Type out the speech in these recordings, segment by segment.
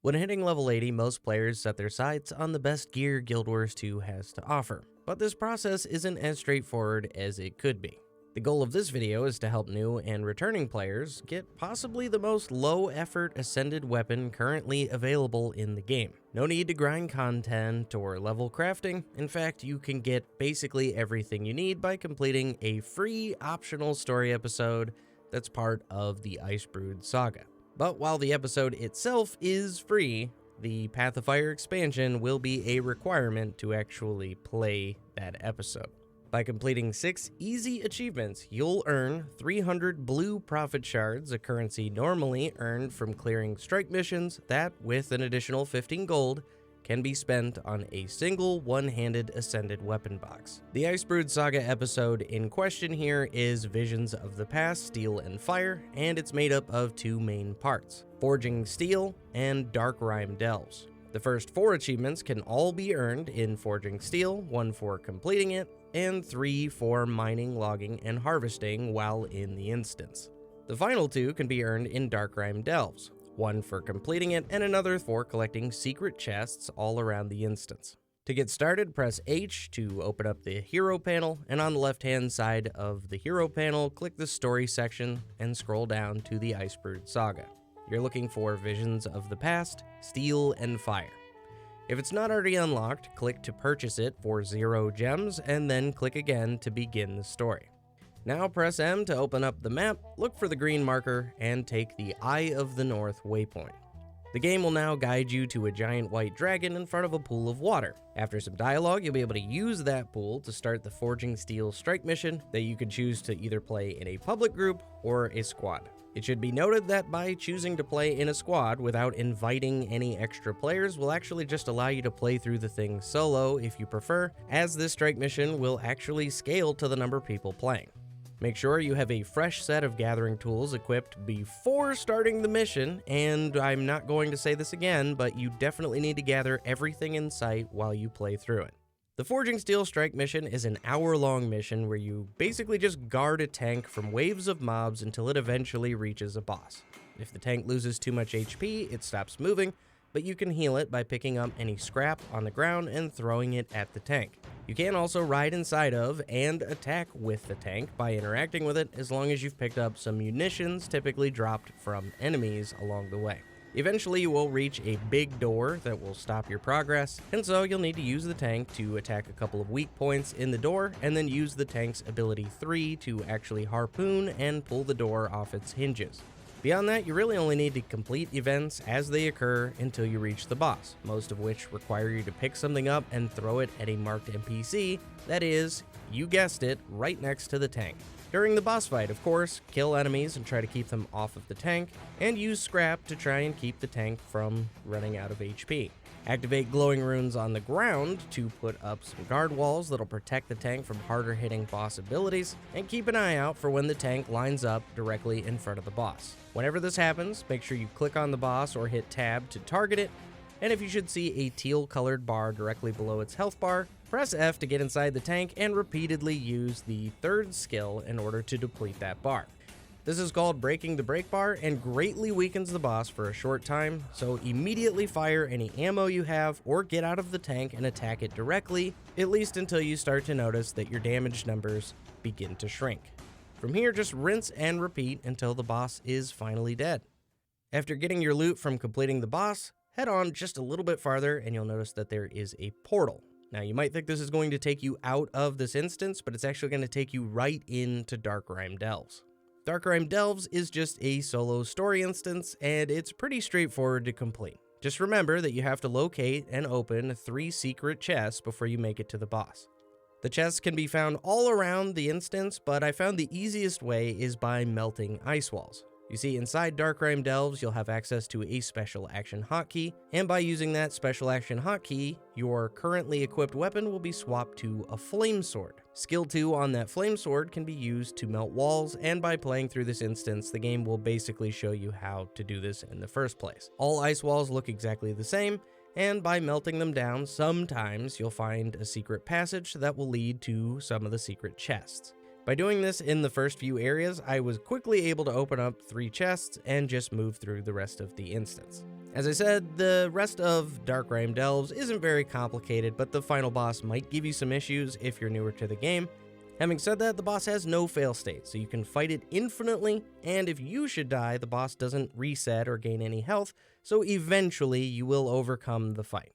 When hitting level 80, most players set their sights on the best gear Guild Wars 2 has to offer, but this process isn't as straightforward as it could be. The goal of this video is to help new and returning players get possibly the most low-effort ascended weapon currently available in the game. No need to grind content or level crafting. In fact, you can get basically everything you need by completing a free optional story episode that's part of the Icebrood saga. But while the episode itself is free, the Path of Fire expansion will be a requirement to actually play that episode. By completing 6 easy achievements, you'll earn 300 blue profit shards, a currency normally earned from clearing strike missions that, with an additional 15 gold, can be spent on a single one-handed ascended weapon box. The Icebrood Saga episode in question here is Visions of the Past, Steel and Fire, and it's made up of 2 main parts, Forging Steel and Dark Rime Delves. The first 4 achievements can all be earned in Forging Steel, 1 for completing it, and 3 for mining, logging, and harvesting while in the instance. The final 2 can be earned in Dark Rime Delves, 1 for completing it and another for collecting secret chests all around the instance. To get started, press H to open up the hero panel, and on the left-hand side of the hero panel, click the story section and scroll down to the Icebrood Saga. You're looking for Visions of the Past, Steel and Fire. If it's not already unlocked, click to purchase it for 0 gems, and then click again to begin the story. Now press M to open up the map, look for the green marker, and take the Eye of the North waypoint. The game will now guide you to a giant white dragon in front of a pool of water. After some dialogue, you'll be able to use that pool to start the Forging Steel strike mission that you can choose to either play in a public group or a squad. It should be noted that by choosing to play in a squad without inviting any extra players will actually just allow you to play through the thing solo if you prefer, as this strike mission will actually scale to the number of people playing. Make sure you have a fresh set of gathering tools equipped before starting the mission, and I'm not going to say this again, but you definitely need to gather everything in sight while you play through it. The Forging Steel strike mission is an hour-long mission where you basically just guard a tank from waves of mobs until it eventually reaches a boss. If the tank loses too much HP, it stops moving, but you can heal it by picking up any scrap on the ground and throwing it at the tank. You can also ride inside of and attack with the tank by interacting with it, as long as you've picked up some munitions typically dropped from enemies along the way. Eventually you will reach a big door that will stop your progress, and so you'll need to use the tank to attack a couple of weak points in the door, and then use the tank's ability 3 to actually harpoon and pull the door off its hinges. Beyond that, you really only need to complete events as they occur until you reach the boss, most of which require you to pick something up and throw it at a marked NPC, that is, you guessed it, right next to the tank. During the boss fight, of course, kill enemies and try to keep them off of the tank, and use scrap to try and keep the tank from running out of HP. Activate glowing runes on the ground to put up some guard walls that'll protect the tank from harder hitting boss abilities, and keep an eye out for when the tank lines up directly in front of the boss. Whenever this happens, make sure you click on the boss or hit tab to target it, and if you should see a teal colored bar directly below its health bar, press F to get inside the tank and repeatedly use the 3rd skill in order to deplete that bar. This is called breaking the break bar and greatly weakens the boss for a short time, so immediately fire any ammo you have or get out of the tank and attack it directly, at least until you start to notice that your damage numbers begin to shrink. From here, just rinse and repeat until the boss is finally dead. After getting your loot from completing the boss, head on just a little bit farther and you'll notice that there is a portal. Now, you might think this is going to take you out of this instance, but it's actually going to take you right into Dark Rime Delves. Dark Rime Delves is just a solo story instance, and it's pretty straightforward to complete. Just remember that you have to locate and open 3 secret chests before you make it to the boss. The chests can be found all around the instance, but I found the easiest way is by melting ice walls. You see, inside Dark Rime Delves, you'll have access to a special action hotkey, and by using that special action hotkey, your currently equipped weapon will be swapped to a flame sword. Skill 2 on that flame sword can be used to melt walls, and by playing through this instance, the game will basically show you how to do this in the first place. All ice walls look exactly the same, and by melting them down, sometimes you'll find a secret passage that will lead to some of the secret chests. By doing this in the first few areas, I was quickly able to open up 3 chests and just move through the rest of the instance. As I said, the rest of Dark Realm Delves isn't very complicated, but the final boss might give you some issues if you're newer to the game. Having said that, the boss has no fail state, so you can fight it infinitely, and if you should die, the boss doesn't reset or gain any health, so eventually you will overcome the fight.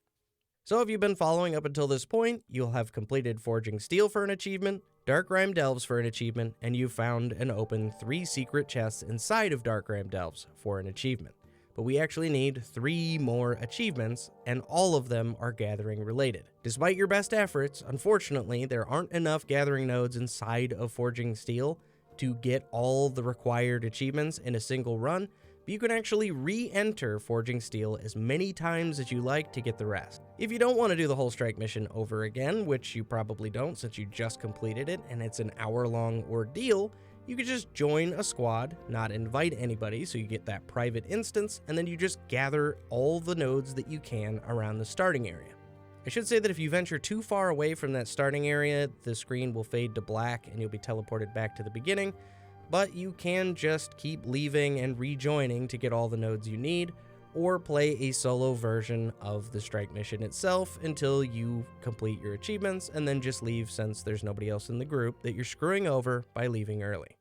So if you've been following up until this point, you'll have completed Forging Steel for an achievement, Dark Realm Delves for an achievement, and you've found and opened 3 secret chests inside of Dark Realm Delves for an achievement. But we actually need 3 more achievements, and all of them are gathering related. Despite your best efforts, unfortunately, there aren't enough gathering nodes inside of Forging Steel to get all the required achievements in a single run, but you can actually re-enter Forging Steel as many times as you like to get the rest. If you don't want to do the whole strike mission over again, which you probably don't since you just completed it and it's an hour-long ordeal, you could just join a squad, not invite anybody, so you get that private instance, and then you just gather all the nodes that you can around the starting area. I should say that if you venture too far away from that starting area, the screen will fade to black and you'll be teleported back to the beginning, but you can just keep leaving and rejoining to get all the nodes you need, or play a solo version of the strike mission itself until you complete your achievements and then just leave since there's nobody else in the group that you're screwing over by leaving early.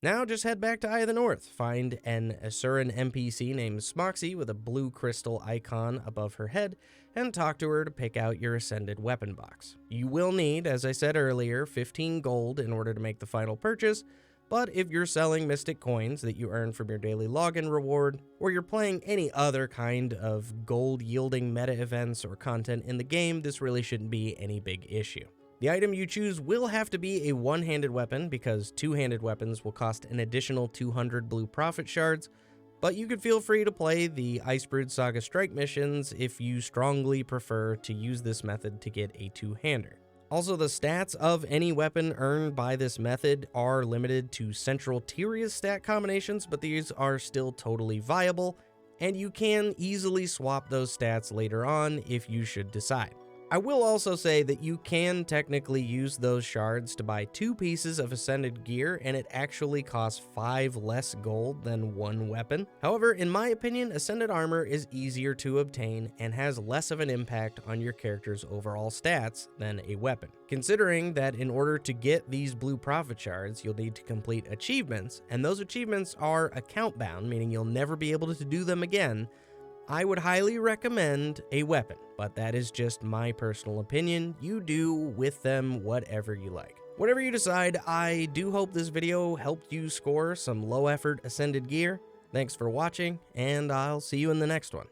Now just head back to Eye of the North, find an Asuran NPC named Smoxy with a blue crystal icon above her head, and talk to her to pick out your Ascended weapon box. You will need, as I said earlier, 15 gold in order to make the final purchase, but if you're selling Mystic Coins that you earn from your daily login reward, or you're playing any other kind of gold-yielding meta events or content in the game, this really shouldn't be any big issue. The item you choose will have to be a one-handed weapon, because two-handed weapons will cost an additional 200 blue profit shards, but you could feel free to play the Icebrood Saga strike missions if you strongly prefer to use this method to get a two-hander. Also, the stats of any weapon earned by this method are limited to Central Tyria's stat combinations, but these are still totally viable, and you can easily swap those stats later on if you should decide. I will also say that you can technically use those shards to buy 2 pieces of Ascended gear, and it actually costs 5 less gold than one weapon. However, in my opinion, Ascended armor is easier to obtain and has less of an impact on your character's overall stats than a weapon. Considering that in order to get these blue profit shards, you'll need to complete achievements, and those achievements are account bound, meaning you'll never be able to do them again, I would highly recommend a weapon, but that is just my personal opinion. You do with them whatever you like. Whatever you decide, I do hope this video helped you score some low-effort Ascended gear. Thanks for watching, and I'll see you in the next one.